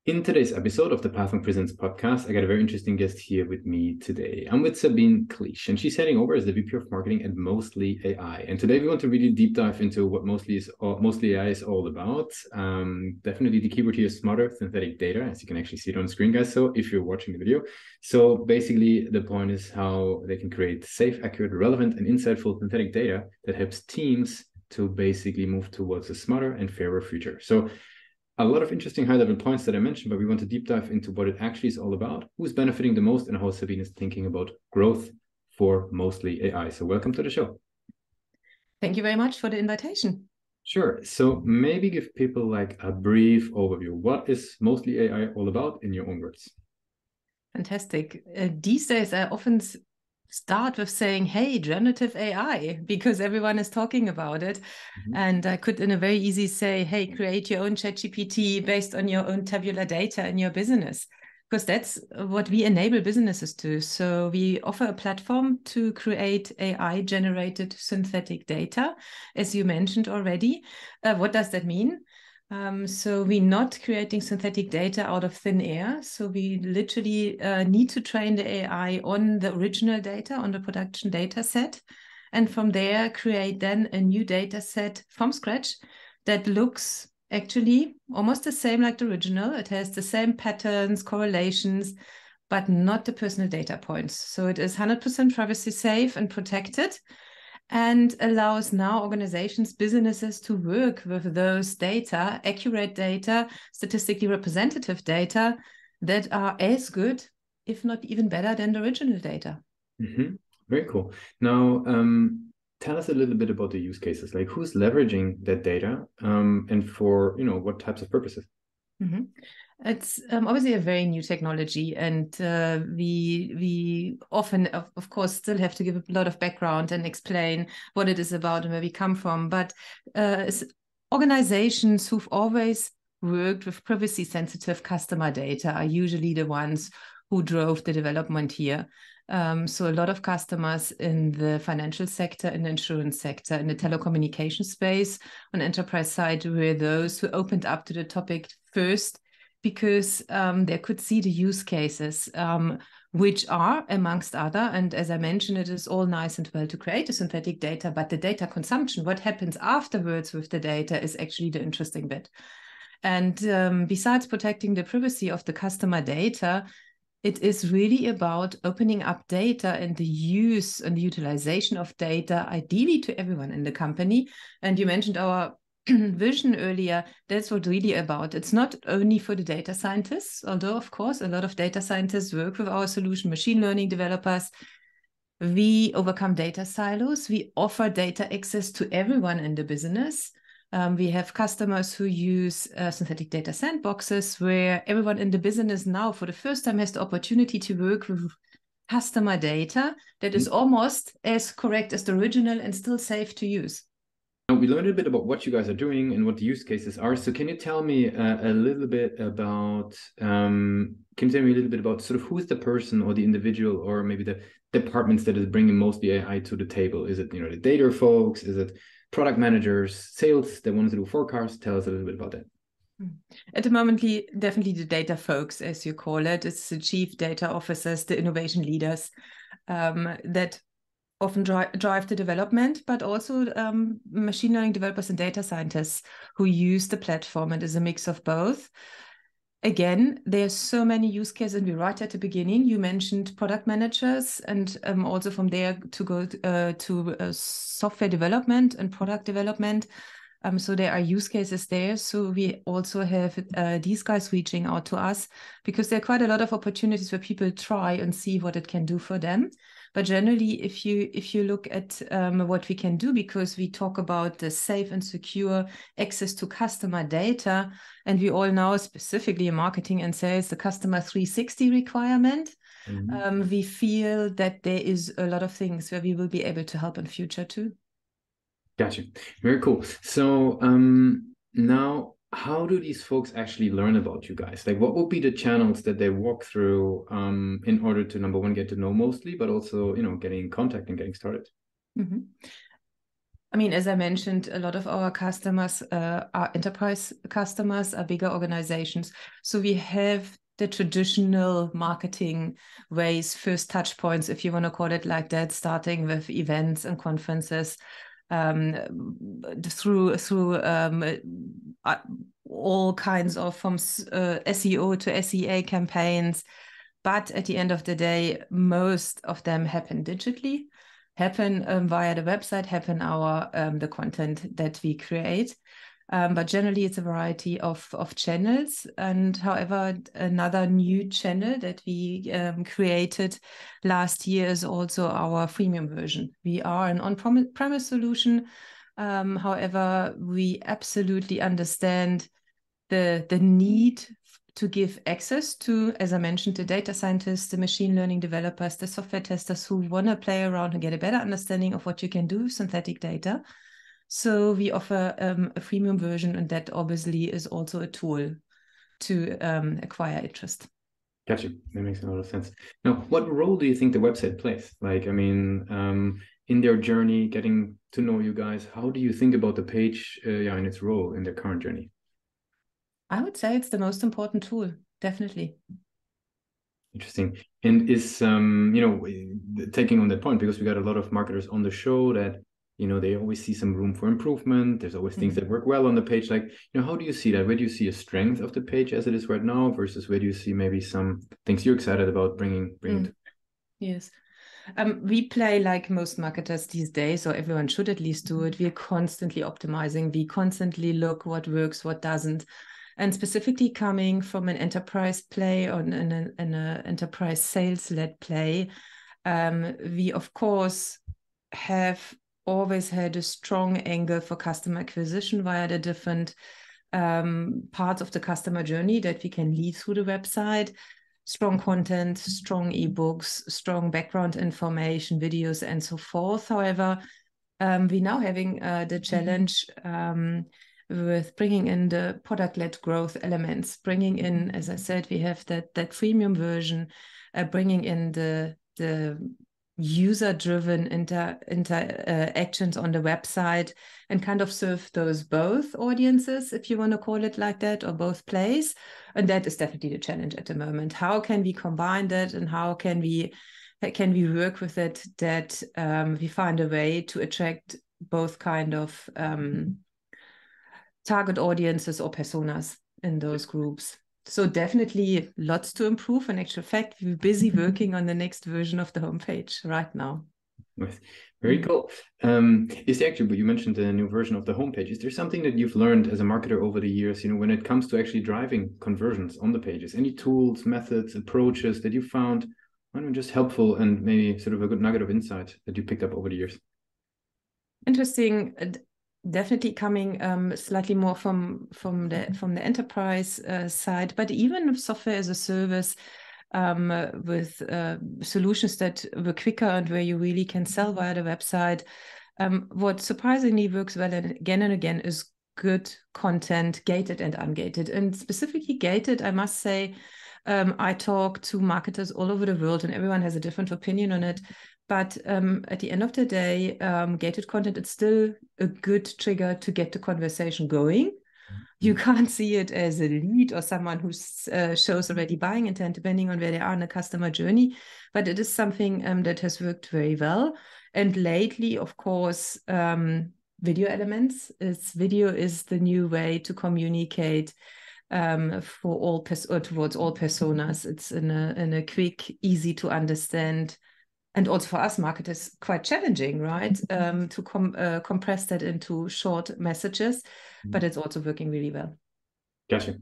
In today's episode of the Pathmark Presents podcast, I got a very interesting guest here with me today. I'm with Sabine Klisch, and she's heading over as the VP of Marketing at Mostly AI. And today we want to really deep dive into what Mostly AI is all about. Definitely the keyword here is smarter synthetic data, as you can actually see it on the screen, guys. So if you're watching the video, so basically the point is how they can create safe, accurate, relevant, and insightful synthetic data that helps teams to basically move towards a smarter and fairer future. So a lot of interesting high-level points that I mentioned, but we want to deep dive into what it actually is all about, who's benefiting the most, and how Sabine is thinking about growth for Mostly AI. So welcome to the show. Thank you very much for the invitation. Sure. So maybe give people like a brief overview. What is Mostly AI all about in your own words? Fantastic. These days, I often start with saying, hey, generative AI, because everyone is talking about it. Mm-hmm. And I could in a very easy say, hey, create your own ChatGPT based on your own tabular data in your business, because that's what we enable businesses to. So we offer a platform to create AI-generated synthetic data, as you mentioned already. What does that mean? So we're not creating synthetic data out of thin air. So we literally need to train the AI on the original data, on the production data set. And from there, create then a new data set from scratch that looks actually almost the same like the original. It has the same patterns, correlations, but not the personal data points. So it is 100% privacy safe and protected, and allows now organizations, businesses to work with those data, accurate data, statistically representative data that are as good, if not even better than the original data. Mm-hmm. Very cool. Now, tell us a little bit about the use cases, like who's leveraging that data and for, what types of purposes? Mm-hmm. It's obviously a very new technology, and we often, of course, still have to give a lot of background and explain what it is about and where we come from. But organizations who've always worked with privacy-sensitive customer data are usually the ones who drove the development here. So a lot of customers in the financial sector, in the insurance sector, in the telecommunication space, on the enterprise side, were those who opened up to the topic first, because they could see the use cases, which are, amongst other, and as I mentioned, it is all nice and well to create a synthetic data, but the data consumption, what happens afterwards with the data, is actually the interesting bit. And besides protecting the privacy of the customer data, it is really about opening up data and the use and the utilization of data, ideally to everyone in the company. And you mentioned our vision earlier. That's what really about. It's not only for the data scientists, although of course a lot of data scientists work with our solution, machine learning developers. We overcome data silos. We offer data access to everyone in the business. We have customers who use synthetic data sandboxes, where everyone in the business now for the first time has the opportunity to work with customer data that is almost as correct as the original and still safe to use. We learned a bit about what you guys are doing and what the use cases are. So can you tell me a little bit about, sort of who's the person or the individual or maybe the departments that is bringing Mostly AI to the table? Is it, the data folks? Is it product managers, sales, the ones that do forecasts? Tell us a little bit about that. At the moment, definitely the data folks, as you call it. It's the chief data officers, the innovation leaders that often drive the development, but also machine learning developers and data scientists who use the platform. It is a mix of both. Again, there's so many use cases, and we're right at the beginning. You mentioned product managers, and also from there to go to software development and product development. So there are use cases there. So we also have these guys reaching out to us, because there are quite a lot of opportunities where people try and see what it can do for them. But generally, if you look at what we can do, because we talk about the safe and secure access to customer data, and we all know, specifically in marketing and sales, the customer 360 requirement, we feel that there is a lot of things where we will be able to help in future too. Gotcha. Very cool. So now, how do these folks actually learn about you guys? Like, what would be the channels that they walk through in order to, number one, get to know Mostly, but also, getting in contact and getting started? Mm-hmm. I mean, as I mentioned, a lot of our customers are enterprise customers, are bigger organizations. So we have the traditional marketing ways, first touch points, if you want to call it like that, starting with events and conferences, through all kinds of, from SEO to SEA campaigns. But at the end of the day, most of them happen digitally, happen via the website, happen the content that we create. But generally, it's a variety of channels. And however, another new channel that we created last year is also our freemium version. We are an on-premise solution. However, we absolutely understand the need to give access to, as I mentioned, the data scientists, the machine learning developers, the software testers who want to play around and get a better understanding of what you can do with synthetic data. So we offer a freemium version, and that obviously is also a tool to acquire interest. Gotcha. That makes a lot of sense. Now, what role do you think the website plays? Like, I mean, in their journey, getting to know you guys, how do you think about the page, in its role in their current journey? I would say it's the most important tool, definitely. Interesting. And is taking on that point, because we got a lot of marketers on the show that they always see some room for improvement. There's always things that work well on the page. Like, how do you see that? Where do you see a strength of the page as it is right now versus where do you see maybe some things you're excited about bringing to? Yes. We play like most marketers these days, or everyone should at least do it. We're constantly optimizing. We constantly look what works, what doesn't. And specifically coming from an enterprise play or an enterprise sales-led play, we, of course, have always had a strong angle for customer acquisition via the different parts of the customer journey that we can lead through the website. Strong content, strong ebooks, strong background information, videos, and so forth. However, we're now having the challenge with bringing in the product-led growth elements, bringing in, as I said, we have that freemium version, bringing in the user-driven interactions on the website and kind of serve those both audiences, if you want to call it like that, or both plays. And that is definitely the challenge at the moment. How can we combine that, and how can we work with it that we find a way to attract both kind of target audiences or personas in those groups? So definitely lots to improve. In actual fact, we're busy working on the next version of the homepage right now. Nice. Very cool. Is there actually, but you mentioned the new version of the homepage. Is there something that you've learned as a marketer over the years, when it comes to actually driving conversions on the pages? Any tools, methods, approaches that you found, just helpful and maybe sort of a good nugget of insight that you picked up over the years? Interesting. Definitely coming slightly more from the enterprise side, but even software as a service, with solutions that were quicker and where you really can sell via the website. What surprisingly works well and again is good content, gated and ungated. And specifically gated, I must say, I talk to marketers all over the world and everyone has a different opinion on it. But at the end of the day, gated content is still a good trigger to get the conversation going. You can't see it as a lead or someone who shows already buying intent, depending on where they are in the customer journey. But it is something that has worked very well. And lately, of course, video elements. Video is the new way to communicate for all towards all personas. It's in a quick, easy to understand. And also for us marketers, quite challenging, right? To compress that into short messages, but it's also working really well. Gotcha.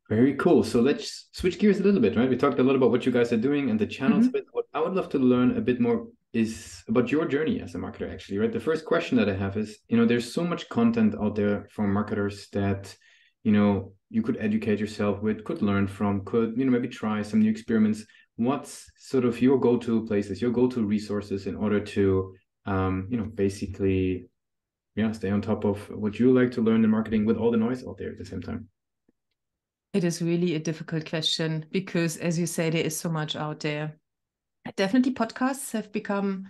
Very cool. So let's switch gears a little bit, right? We talked a lot about what you guys are doing and the channels. But what I would love to learn a bit more is about your journey as a marketer, actually, right? The first question that I have is, there's so much content out there from marketers that, you could educate yourself with, could learn from, could, maybe try some new experiments. What's sort of your go-to places, your go-to resources in order to, basically, stay on top of what you like to learn in marketing with all the noise out there at the same time? It is really a difficult question because, as you say, there is so much out there. Definitely podcasts have become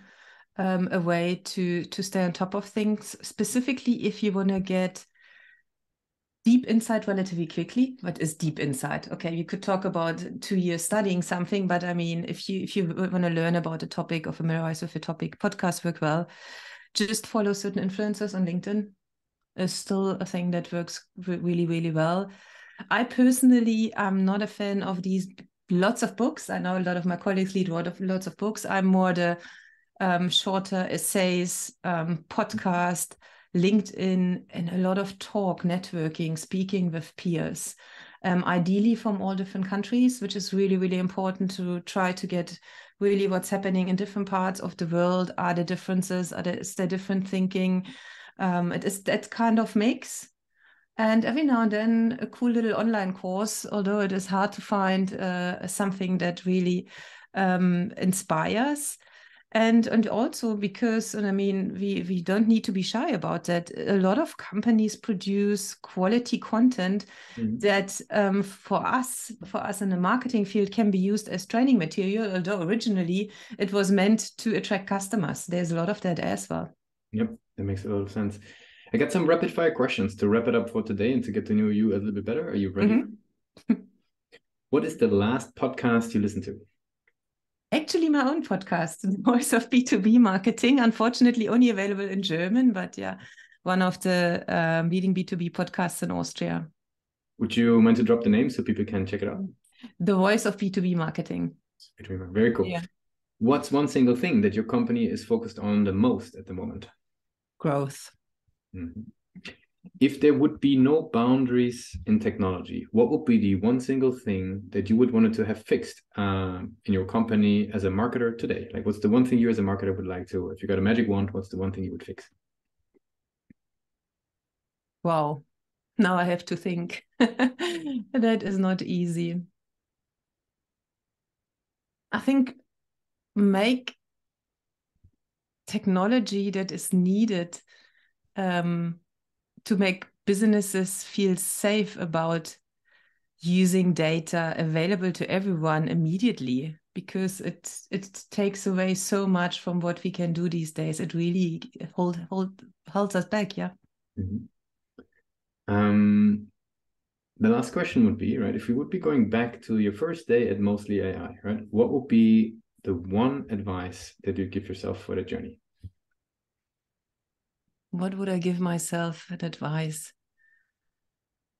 a way to stay on top of things, specifically if you want to get deep insight relatively quickly. What is deep insight? Okay, you could talk about 2 years studying something, but I mean, if you want to learn about a topic or familiarize with a topic, podcasts work well. Just follow certain influencers on LinkedIn is still a thing that works really, really well. I personally am not a fan of these lots of books. I know a lot of my colleagues read lots of books. I'm more the shorter essays, podcast, LinkedIn, and a lot of talk, networking, speaking with peers, ideally from all different countries, which is really, really important to try to get really what's happening in different parts of the world. Are there differences? Is there different thinking? It is that kind of mix. And every now and then a cool little online course, although it is hard to find something that really inspires. And also because, and I mean, we don't need to be shy about that. A lot of companies produce quality content that for us in the marketing field can be used as training material, although originally it was meant to attract customers. There's a lot of that as well. Yep, that makes a lot of sense. I got some rapid fire questions to wrap it up for today and to get to know you a little bit better. Are you ready? What is the last podcast you listened to? Actually, my own podcast, The Voice of B2B Marketing, unfortunately only available in German, but yeah, one of the leading B2B podcasts in Austria. Would you mind to drop the name so people can check it out? The Voice of B2B Marketing. Very cool. Yeah. What's one single thing that your company is focused on the most at the moment? Growth. If there would be no boundaries in technology, what would be the one single thing that you would want to have fixed in your company as a marketer today? Like, what's the one thing you as a marketer would like to, if you got a magic wand, what's the one thing you would fix? Wow. Now I have to think. That is not easy. I think make technology that is needed to make businesses feel safe about using data available to everyone immediately, because it takes away so much from what we can do these days. It really holds us back. Yeah. The last question would be, right, if you would be going back to your first day at Mostly AI, right, what would be the one advice that you'd give yourself for the journey? What would I give myself an advice?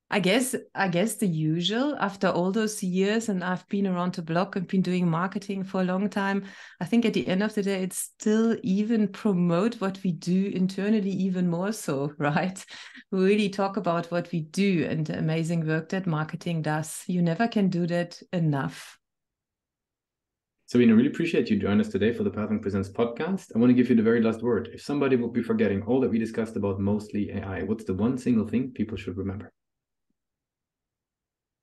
I guess the usual. After all those years, and I've been around the block and been doing marketing for a long time, I think at the end of the day, it's still even promote what we do internally even more so, right? We really talk about what we do and the amazing work that marketing does. You never can do that enough. Sabina, I really appreciate you joining us today for the Pathing Presents podcast. I want to give you the very last word. If somebody would be forgetting all that we discussed about Mostly AI, what's the one single thing people should remember?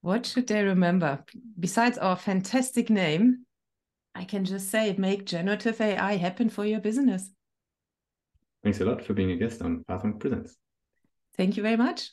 What should they remember? Besides our fantastic name, I can just say make generative AI happen for your business. Thanks a lot for being a guest on Pathing Presents. Thank you very much.